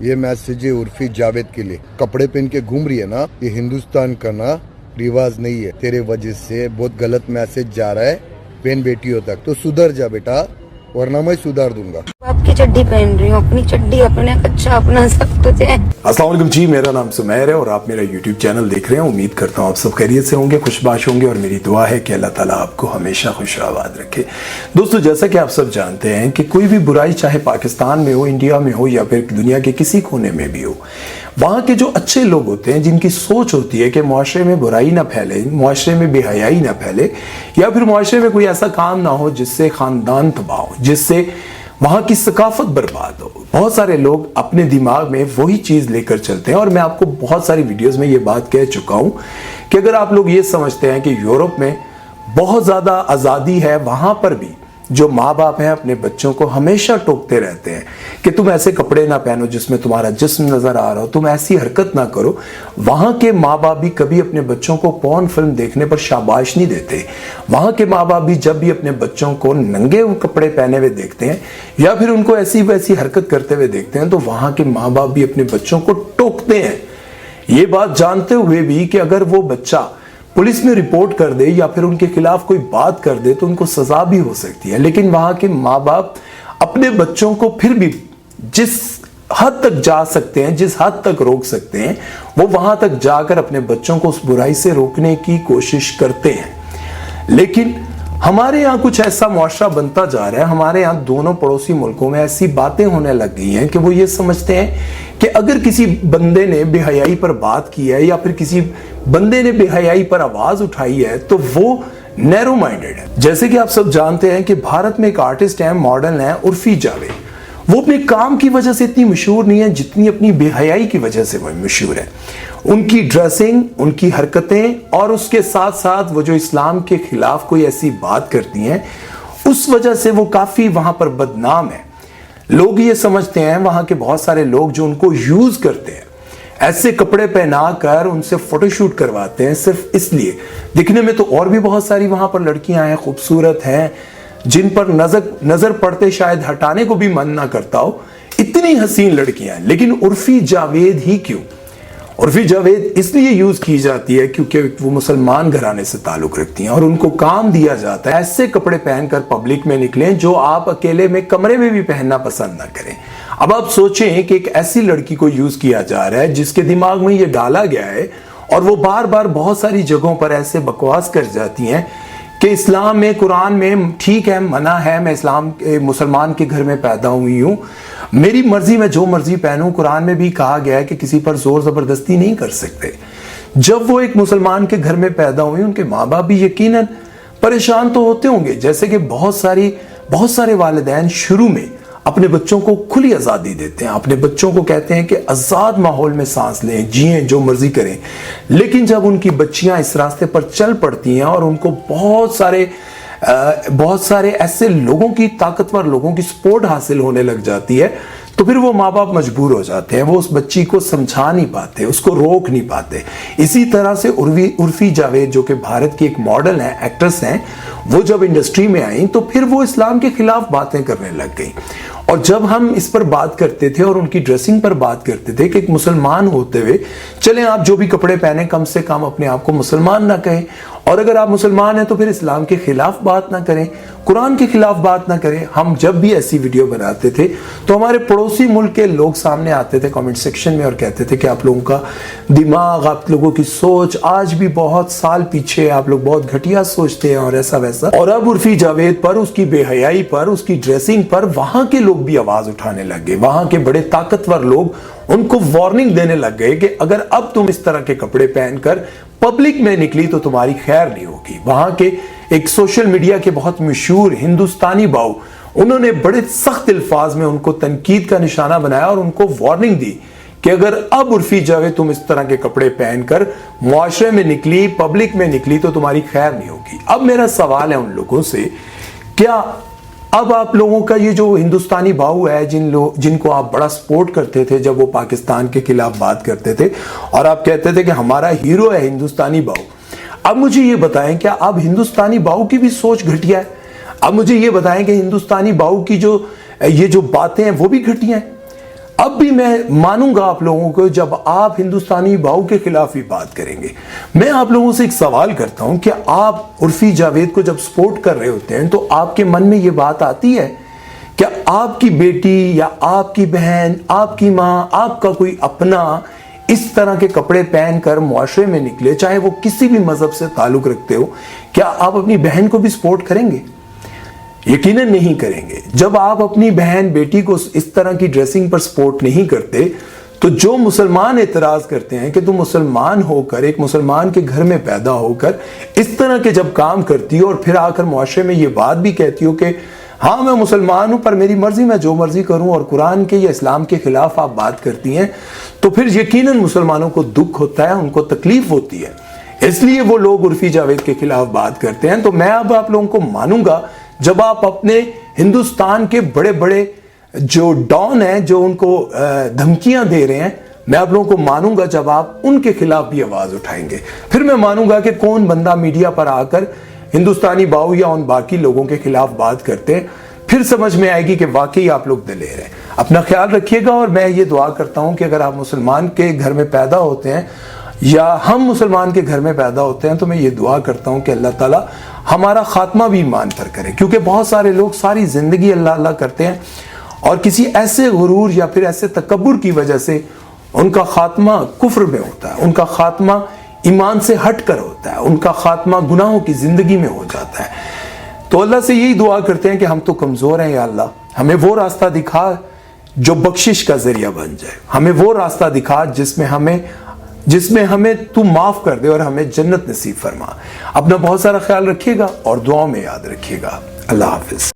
ये मैसेज है उर्फी जावेद के लिए। कपड़े पहन के घूम रही है ना, ये हिंदुस्तान का ना रिवाज नहीं है। तेरे वजह से बहुत गलत मैसेज जा रहा है बहन बेटियों तक, तो सुधर जा बेटा, वरना मैं सुधार दूंगा। आपकी चड्डी पहन रही हूँ, अपनी चड्डी अपने कच्चा अपना सब कुछ है। अस्सलाम वालेकुम जी, मेरा नाम सुमैर है और आप मेरा YouTube चैनल देख रहे हैं। उम्मीद करता हूँ आप सब खैरियत से होंगे, खुशबाश होंगे और मेरी दुआ है कि अल्लाह ताला आपको हमेशा खुश आबाद रखे। दोस्तों, जैसा कि आप सब जानते हैं कि कोई भी बुराई चाहे पाकिस्तान में हो, इंडिया में हो या फिर दुनिया के किसी कोने में भी हो, वहाँ के जो अच्छे लोग होते हैं, जिनकी सोच होती है कि मुआशरे में बुराई ना फैले, मुआशरे में बेहयाई ना फैले, या फिर मुआशरे में कोई ऐसा काम ना हो जिससे खानदान तबाह हो, जिससे वहां की सकाफत बर्बाद हो, बहुत सारे लोग अपने दिमाग में वही चीज लेकर चलते हैं। और मैं आपको बहुत सारी वीडियोस में ये बात कह चुका हूं कि अगर आप लोग ये समझते हैं कि यूरोप में बहुत ज्यादा आजादी है, वहां पर भी जो माँ बाप हैं अपने बच्चों को हमेशा टोकते रहते हैं कि तुम ऐसे कपड़े ना पहनो जिसमें तुम्हारा जिस्म नजर आ रहा हो, तुम ऐसी हरकत ना करो। वहां के माँ बाप भी कभी अपने बच्चों को पॉर्न फिल्म देखने पर शाबाश नहीं देते। वहां के माँ बाप भी जब भी अपने बच्चों को नंगे कपड़े पहने हुए देखते हैं या फिर उनको ऐसी वैसी हरकत करते हुए देखते हैं, तो वहां के माँ बाप भी अपने बच्चों को टोकते हैं, ये बात जानते हुए भी कि अगर वो बच्चा पुलिस में रिपोर्ट कर दे या फिर उनके खिलाफ कोई बात कर दे तो उनको सजा भी हो सकती है। लेकिन वहां के माँ बाप अपने बच्चों को फिर भी जिस हद तक जा सकते हैं, जिस हद तक रोक सकते हैं, वो वहां तक जाकर अपने बच्चों को उस बुराई से रोकने की कोशिश करते हैं। लेकिन हमारे यहाँ कुछ ऐसा मुआशरा बनता जा रहा है, हमारे यहाँ दोनों पड़ोसी मुल्कों में ऐसी बातें होने लग गई हैं कि वो ये समझते हैं कि अगर किसी बंदे ने बेहयाई पर बात की है या फिर किसी बंदे ने बेहयाई पर आवाज उठाई है तो वो नैरो माइंडेड है। जैसे कि आप सब जानते हैं कि भारत में एक आर्टिस्ट है, मॉडल है उर्फी जावेद। वो अपने काम की वजह से इतनी मशहूर नहीं है जितनी अपनी बेहयाई की वजह से वो मशहूर है। उनकी ड्रेसिंग, उनकी हरकतें और उसके साथ साथ वो जो इस्लाम के खिलाफ कोई ऐसी बात करती हैं, उस वजह से वो काफी वहां पर बदनाम है। लोग ये समझते हैं, वहां के बहुत सारे लोग जो उनको यूज करते हैं, ऐसे कपड़े पहनाकर उनसे फोटोशूट करवाते हैं सिर्फ इसलिए। दिखने में तो और भी बहुत सारी वहां पर लड़कियां हैं, खूबसूरत हैं, जिन पर नजर पड़ते शायद हटाने को भी मन ना करता हो, इतनी हसीन लड़कियां हैं। लेकिन उर्फी जावेद ही क्यों? उर्फी जावेद इसलिए यूज की जाती है क्योंकि वो मुसलमान घराने से ताल्लुक रखती हैं और उनको काम दिया जाता है ऐसे कपड़े पहनकर पब्लिक में निकलें जो आप अकेले में कमरे में भी पहनना पसंद ना करें। अब आप सोचें कि एक ऐसी लड़की को यूज किया जा रहा है जिसके दिमाग में ये डाला गया है और वो बार बार बहुत सारी जगहों पर ऐसे बकवास कर जाती हैं कि इस्लाम में, कुरान में ठीक है, मना है, मैं इस्लाम मुसलमान के घर में पैदा हुई हूँ, मेरी मर्जी, मैं जो मर्जी पहनूं। कुरान में भी कहा गया है कि किसी पर जोर जबरदस्ती नहीं कर सकते। जब वो एक मुसलमान के घर में पैदा हुई, उनके माँ बाप भी यकीनन परेशान तो होते होंगे, जैसे कि बहुत सारे वालिदैन शुरू में अपने बच्चों को खुली आजादी देते हैं, अपने बच्चों को कहते हैं कि आजाद माहौल में सांस लें, जिएं, जो मर्जी करें। लेकिन जब उनकी बच्चियां इस रास्ते पर चल पड़ती हैं और उनको बहुत सारे ऐसे लोगों की, ताकतवर लोगों की सपोर्ट हासिल होने लग जाती है, तो फिर वो माँ बाप मजबूर हो जाते हैं, वो उस बच्ची को समझा नहीं पाते, उसको रोक नहीं पाते। इसी तरह से उर्फी जावेद जो कि भारत की एक मॉडल है, एक्ट्रेस हैं, वो जब इंडस्ट्री में आई तो फिर वो इस्लाम के खिलाफ बातें करने लग गई। और जब हम इस पर बात करते थे और उनकी ड्रेसिंग पर बात करते थे कि एक मुसलमान होते हुए, चलें आप जो भी कपड़े पहने कम से कम अपने आप को मुसलमान ना कहें, और अगर आप मुसलमान हैं तो फिर इस्लाम के खिलाफ बात ना करें, कुरान के खिलाफ बात ना करें। हम जब भी ऐसी वीडियो बनाते थे तो हमारे पड़ोसी मुल्क के लोग सामने आते थे कमेंट सेक्शन में और कहते थे कि आप लोगों का दिमाग, आप लोगों की सोच आज भी बहुत साल पीछे है, आप लोग बहुत घटिया सोचते हैं और ऐसा वैसा। और अब उर्फी जावेद पर, उसकी बेहयाई पर, उसकी ड्रेसिंग पर वहां के लोग भी आवाज उठाने लग गए। वहां के बड़े ताकतवर लोग उनको वार्निंग देने लग गए कि अगर अब तुम इस तरह के कपड़े पहनकर पब्लिक में निकली तो तुम्हारी खैर नहीं होगी। वहां के एक सोशल मीडिया के बहुत मशहूर हिंदुस्तानी बाऊ, उन्होंने बड़े सख्त अल्फाज में उनको तनकीद का निशाना बनाया और उनको वार्निंग दी कि अगर अब उर्फी जावेद तुम इस तरह के कपड़े पहनकर मुआशरे में निकली, पब्लिक में निकली तो तुम्हारी खैर नहीं होगी। अब मेरा सवाल है उन लोगों से, क्या अब आप लोगों का ये जो हिंदुस्तानी बाहू है, जिनको आप बड़ा सपोर्ट करते थे जब वो पाकिस्तान के खिलाफ बात करते थे और आप कहते थे कि हमारा हीरो है हिंदुस्तानी बाहू, अब मुझे ये बताएं क्या अब हिंदुस्तानी बाहू की भी सोच घटिया है? अब मुझे ये बताएं कि हिंदुस्तानी बाहू की ये जो बातें हैं वो भी घटिया हैं? اب بھی میں مانوں گا آپ لوگوں کو جب آپ ہندوستانی بھاؤ کے خلاف ہی بات کریں گے. میں آپ لوگوں سے ایک سوال کرتا ہوں کہ آپ عرفی جاوید کو جب سپورٹ کر رہے ہوتے ہیں تو آپ کے من میں یہ بات آتی ہے کہ آپ کی بیٹی یا آپ کی بہن، آپ کی ماں، آپ کا کوئی اپنا اس طرح کے کپڑے پہن کر معاشرے میں نکلے، چاہے وہ کسی بھی مذہب سے تعلق رکھتے ہو، کیا آپ اپنی بہن کو بھی سپورٹ کریں گے؟ یقیناً نہیں کریں گے. جب آپ اپنی بہن بیٹی کو اس طرح کی ڈریسنگ پر سپورٹ نہیں کرتے تو جو مسلمان اعتراض کرتے ہیں کہ تم مسلمان ہو کر، ایک مسلمان کے گھر میں پیدا ہو کر اس طرح کے جب کام کرتی ہو اور پھر آ کر معاشرے میں یہ بات بھی کہتی ہو کہ ہاں میں مسلمان ہوں پر میری مرضی، میں جو مرضی کروں، اور قرآن کے یا اسلام کے خلاف آپ بات کرتی ہیں، تو پھر یقیناً مسلمانوں کو دکھ ہوتا ہے، ان کو تکلیف ہوتی ہے. اس لیے وہ لوگ عرفی جاوید کے خلاف بات کرتے ہیں. تو میں اب آپ لوگوں کو مانوں گا جب آپ اپنے ہندوستان کے بڑے بڑے جو ڈان ہیں، جو ان کو دھمکیاں دے رہے ہیں، میں آپ لوگوں کو مانوں گا جب آپ ان کے خلاف بھی آواز اٹھائیں گے. پھر میں مانوں گا کہ کون بندہ میڈیا پر آ کر ہندوستانی باؤ یا ان باقی لوگوں کے خلاف بات کرتے ہیں. پھر سمجھ میں آئے گی کہ واقعی آپ لوگ دلیر ہیں. اپنا خیال رکھیے گا، اور میں یہ دعا کرتا ہوں کہ اگر آپ مسلمان کے گھر میں پیدا ہوتے ہیں یا ہم مسلمان کے گھر میں پیدا ہوتے ہیں تو میں یہ دعا کرتا ہوں کہ اللہ تعالیٰ ہمارا خاتمہ بھی ایمان پر کرے. کیونکہ بہت سارے لوگ ساری زندگی اللہ اللہ کرتے ہیں اور کسی ایسے غرور یا پھر ایسے تکبر کی وجہ سے ان کا خاتمہ کفر میں ہوتا ہے، ان کا خاتمہ ایمان سے ہٹ کر ہوتا ہے، ان کا خاتمہ گناہوں کی زندگی میں ہو جاتا ہے. تو اللہ سے یہی دعا کرتے ہیں کہ ہم تو کمزور ہیں، یا اللہ ہمیں وہ راستہ دکھا جو بخشش کا ذریعہ بن جائے. ہمیں وہ راستہ دکھا جس میں ہمیں تو معاف کر دے اور ہمیں جنت نصیب فرما. اپنا بہت سارا خیال رکھیے گا اور دعاؤں میں یاد رکھیے گا. اللہ حافظ.